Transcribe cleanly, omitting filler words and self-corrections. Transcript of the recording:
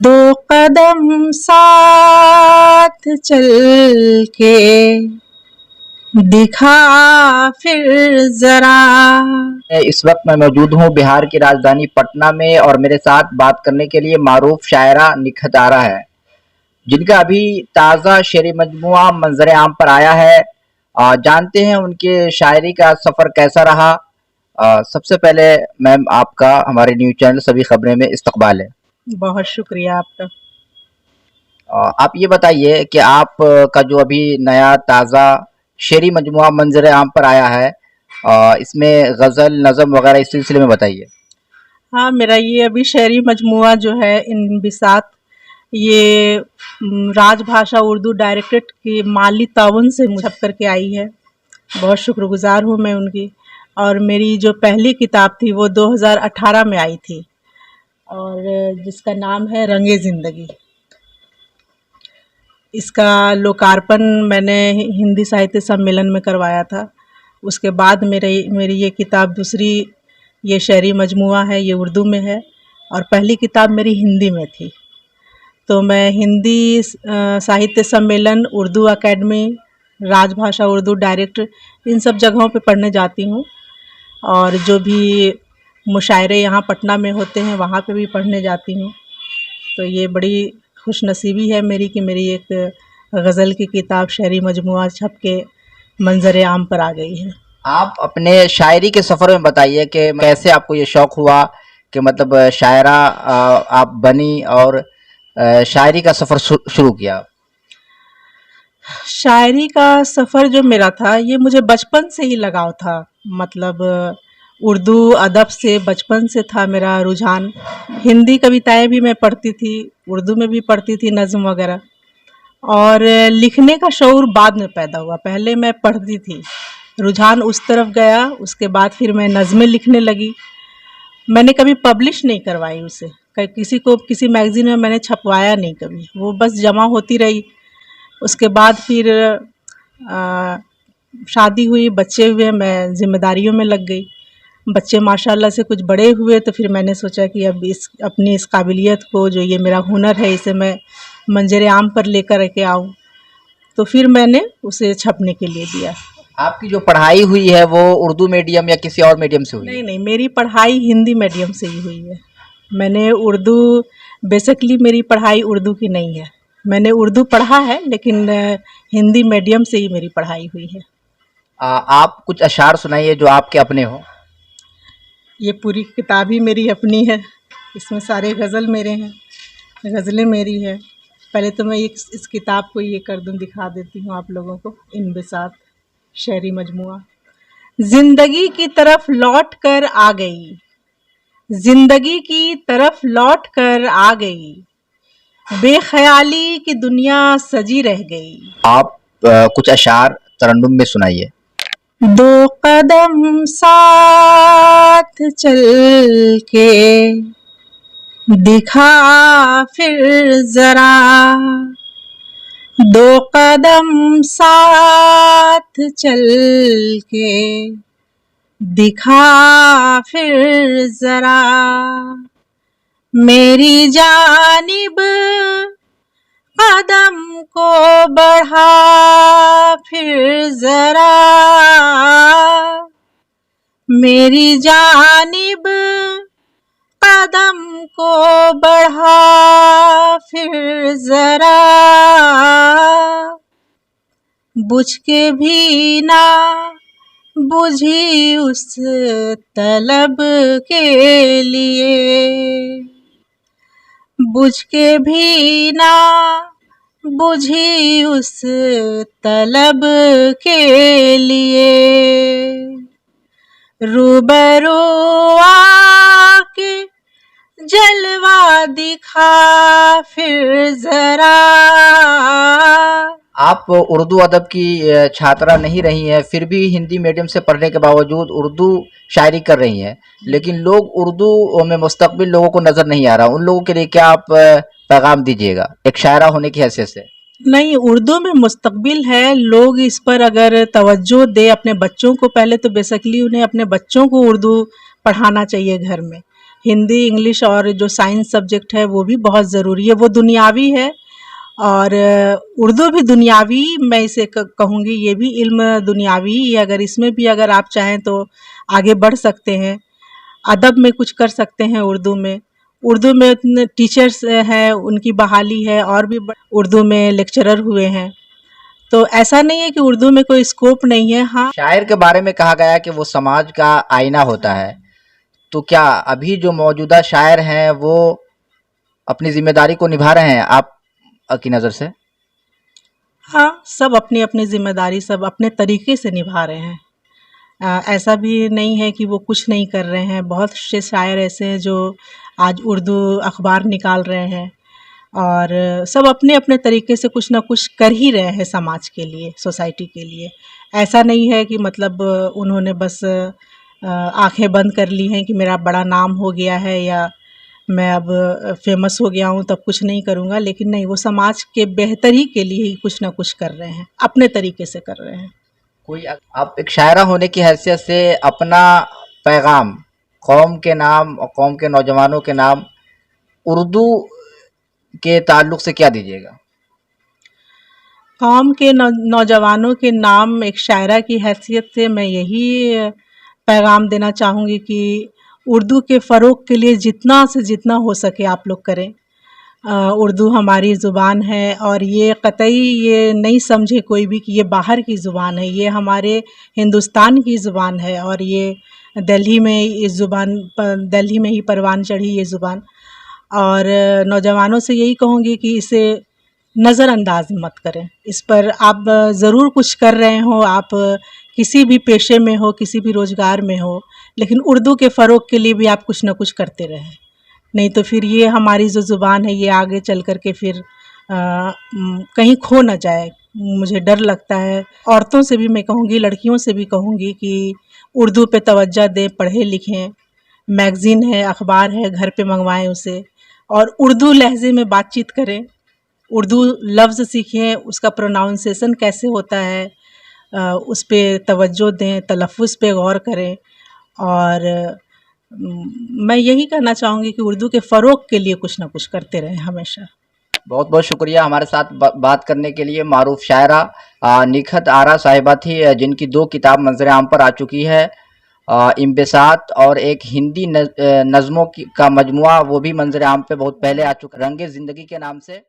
दो कदम साथ चल के दिखा फिर जरा। इस वक्त मैं मौजूद हूँ बिहार की राजधानी पटना में और मेरे साथ बात करने के लिए मारूफ शायरा निखत आरा है, जिनका अभी ताज़ा शेरी मजमुआ मंजर आम पर आया है। जानते हैं उनके शायरी का सफ़र कैसा रहा। सबसे पहले मैम आपका हमारे न्यूज़ चैनल सभी खबरें में इस्तकबाल है। बहुत शुक्रिया आपका। आप ये बताइए कि आप का जो अभी नया ताज़ा शेरी मजमुआ मंजर आम पर आया है, इसमें गज़ल नज़म वगैरह इस सिलसिले में बताइए। हाँ, मेरा ये अभी शेरी मजमुआ जो है इन बिसात, ये राजभाषा उर्दू डायरेक्टरेट के माली ताउन से छप कर के आई है। बहुत शुक्रगुजार हूँ मैं उनकी। और मेरी जो पहली किताब थी वो 2018 में आई थी और जिसका नाम है रंगे ज़िंदगी। इसका लोकार्पण मैंने हिंदी साहित्य सम्मेलन में करवाया था। उसके बाद मेरी ये किताब दूसरी, ये शेरी मजमुआ है, ये उर्दू में है और पहली किताब मेरी हिंदी में थी। तो मैं हिंदी साहित्य सम्मेलन, उर्दू अकेडमी, राजभाषा उर्दू डायरेक्ट, इन सब जगहों पे पढ़ने जाती हूँ और जो भी मुशायरे यहाँ पटना में होते हैं वहाँ पे भी पढ़ने जाती हूँ। तो ये बड़ी खुशनसीबी है मेरी कि मेरी एक गज़ल की किताब शेरी मजमुआ छप के मंजर आम पर आ गई है। आप अपने शायरी के सफ़र में बताइए कि कैसे आपको ये शौक़ हुआ कि मतलब शायरा आप बनी और शायरी का सफ़र शुरू किया। शायरी का सफ़र जो मेरा था ये मुझे बचपन से ही लगाव था। मतलब उर्दू अदब से बचपन से था मेरा रुझान। हिंदी कविताएं भी मैं पढ़ती थी, उर्दू में भी पढ़ती थी नज़्म वगैरह, और लिखने का शौक़ बाद में पैदा हुआ। पहले मैं पढ़ती थी, रुझान उस तरफ गया, उसके बाद फिर मैं नज़में लिखने लगी। मैंने कभी पब्लिश नहीं करवाई उसे, किसी को किसी मैगज़ीन में मैंने छपवाया नहीं कभी, वो बस जमा होती रही। उसके बाद फिर शादी हुई, बच्चे हुए, मैं ज़िम्मेदारियों में लग गई। बच्चे माशाल्लाह से कुछ बड़े हुए तो फिर मैंने सोचा कि अब अपनी इस काबिलियत को, जो ये मेरा हुनर है, इसे मैं मंजर आम पर लेकर के आऊँ। तो फिर मैंने उसे छपने के लिए दिया। आपकी जो पढ़ाई हुई है वो उर्दू मीडियम या किसी और मीडियम से हुई? नहीं, मेरी पढ़ाई हिंदी मीडियम से ही हुई है। मैंने उर्दू, बेसिकली मेरी पढ़ाई उर्दू की नहीं है। मैंने उर्दू पढ़ा है लेकिन हिंदी मीडियम से ही मेरी पढ़ाई हुई है। आप कुछ अशार सुनाइए जो आपके अपने हो। ये पूरी किताब ही मेरी अपनी है, इसमें सारे गज़ल मेरे हैं, गज़लें मेरी है। पहले तो मैं इस किताब को ये कर दूँ, दिखा देती हूँ आप लोगों को। इन बिसात शेरी मजमुआ। जिंदगी की तरफ लौट कर आ गई, जिंदगी की तरफ लौट कर आ गई, बेख्याली की दुनिया सजी रह गई। आप कुछ अशार तरन्नुम में सुनाइए। दो कदम साथ चल के दिखा फिर जरा, दो कदम साथ चल के दिखा फिर जरा, मेरी जानिब कदम को बढ़ा फिर जरा, मेरी जानिब कदम को बढ़ा फिर जरा, बुझ के भी ना बुझी उस तलब के लिए, बुझ के भी ना बुझी उस तलब के लिए, रूबरू आके जलवा दिखा फिर जरा। आप उर्दू अदब की छात्रा नहीं रही हैं, फिर भी हिंदी मीडियम से पढ़ने के बावजूद उर्दू शायरी कर रही हैं, लेकिन लोग उर्दू में मुस्तकबिल लोगों को नज़र नहीं आ रहा। उन लोगों के लिए क्या आप पैगाम दीजिएगा एक शायरा होने की हैसियत से? नहीं, उर्दू में मुस्तकबिल है, लोग इस पर अगर तवज्जो दे अपने बच्चों को, पहले तो बेसिकली उन्हें अपने बच्चों को उर्दू पढ़ाना चाहिए घर में। हिंदी, इंग्लिश और जो साइंस सब्जेक्ट है वो भी बहुत ज़रूरी है, वो दुनियावी है। और उर्दू भी दुनियावी, मैं इसे कहूँगी, ये भी इल्म दुनियावी ही है। अगर इसमें भी अगर आप चाहें तो आगे बढ़ सकते हैं, अदब में कुछ कर सकते हैं उर्दू में। उर्दू में इतने टीचर्स हैं, उनकी बहाली है, और भी उर्दू में लेक्चरर हुए हैं। तो ऐसा नहीं है कि उर्दू में कोई स्कोप नहीं है। हाँ, शायर के बारे में कहा गया है कि वो समाज का आईना होता है, तो क्या अभी जो मौजूदा शायर हैं वो अपनी जिम्मेदारी को निभा रहे हैं आप की नज़र से? हाँ, सब अपनी अपनी जिम्मेदारी सब अपने तरीके से निभा रहे हैं। ऐसा भी नहीं है कि वो कुछ नहीं कर रहे हैं। बहुत से शायर ऐसे हैं जो आज उर्दू अखबार निकाल रहे हैं, और सब अपने अपने तरीके से कुछ ना कुछ कर ही रहे हैं समाज के लिए, सोसाइटी के लिए। ऐसा नहीं है कि मतलब उन्होंने बस आंखें बंद कर ली हैं कि मेरा बड़ा नाम हो गया है या मैं अब फेमस हो गया हूँ तब कुछ नहीं करूँगा। लेकिन नहीं, वो समाज के बेहतरी के लिए ही कुछ ना कुछ कर रहे हैं, अपने तरीके से कर रहे हैं। कोई आप एक शायरा होने की हैसियत से अपना पैगाम कौम के नाम और कौम के नौजवानों के नाम उर्दू के ताल्लुक से क्या दीजिएगा? कौम के नौजवानों के नाम एक शायरा की हैसियत से मैं यही पैगाम देना चाहूँगी कि उर्दू के फ़रोग़ के लिए जितना से जितना हो सके आप लोग करें। उर्दू हमारी ज़ुबान है, और ये क़तई ये नहीं समझे कोई भी कि ये बाहर की ज़ुबान है। ये हमारे हिंदुस्तान की ज़ुबान है, और ये दिल्ली में इस ज़ुबान दिल्ली में ही परवान चढ़ी ये ज़ुबान। और नौजवानों से यही कहूँगी कि इसे नज़रअंदाज मत करें। इस पर आप ज़रूर कुछ कर रहे हो, आप किसी भी पेशे में हो, किसी भी रोज़गार में हो, लेकिन उर्दू के फ़रोग़ के लिए भी आप कुछ ना कुछ करते रहें। नहीं तो फिर ये हमारी जो ज़ुबान है ये आगे चल कर के फिर कहीं खो ना जाए। मुझे डर लगता है। औरतों से भी मैं कहूँगी, लड़कियों से भी कहूँगी कि उर्दू पे तवज्जो दें, पढ़ें लिखें। मैगज़ीन है, अखबार है, घर पे मंगवाएं उसे, और उर्दू लहजे में बातचीत करें। उर्दू लफ्ज़ सीखें, उसका प्रोनाउंसिएशन कैसे होता है, उस पे तवज्जो दें, तलफ़्फ़ुज़ पे गौर करें। और मैं यही कहना चाहूँगी कि उर्दू के फ़रोग़ के लिए कुछ ना कुछ करते रहें हमेशा। बहुत बहुत शुक्रिया हमारे साथ बात करने के लिए। मारूफ शायरा निखत आरा साहिबा थी, जिनकी 2 किताब मंज़र आम पर आ चुकी है, इंबिसात और एक हिंदी नज़्मों का मजमुआ, वो भी मंज़र आम पे बहुत पहले आ चुका, रंगे ज़िंदगी के नाम से।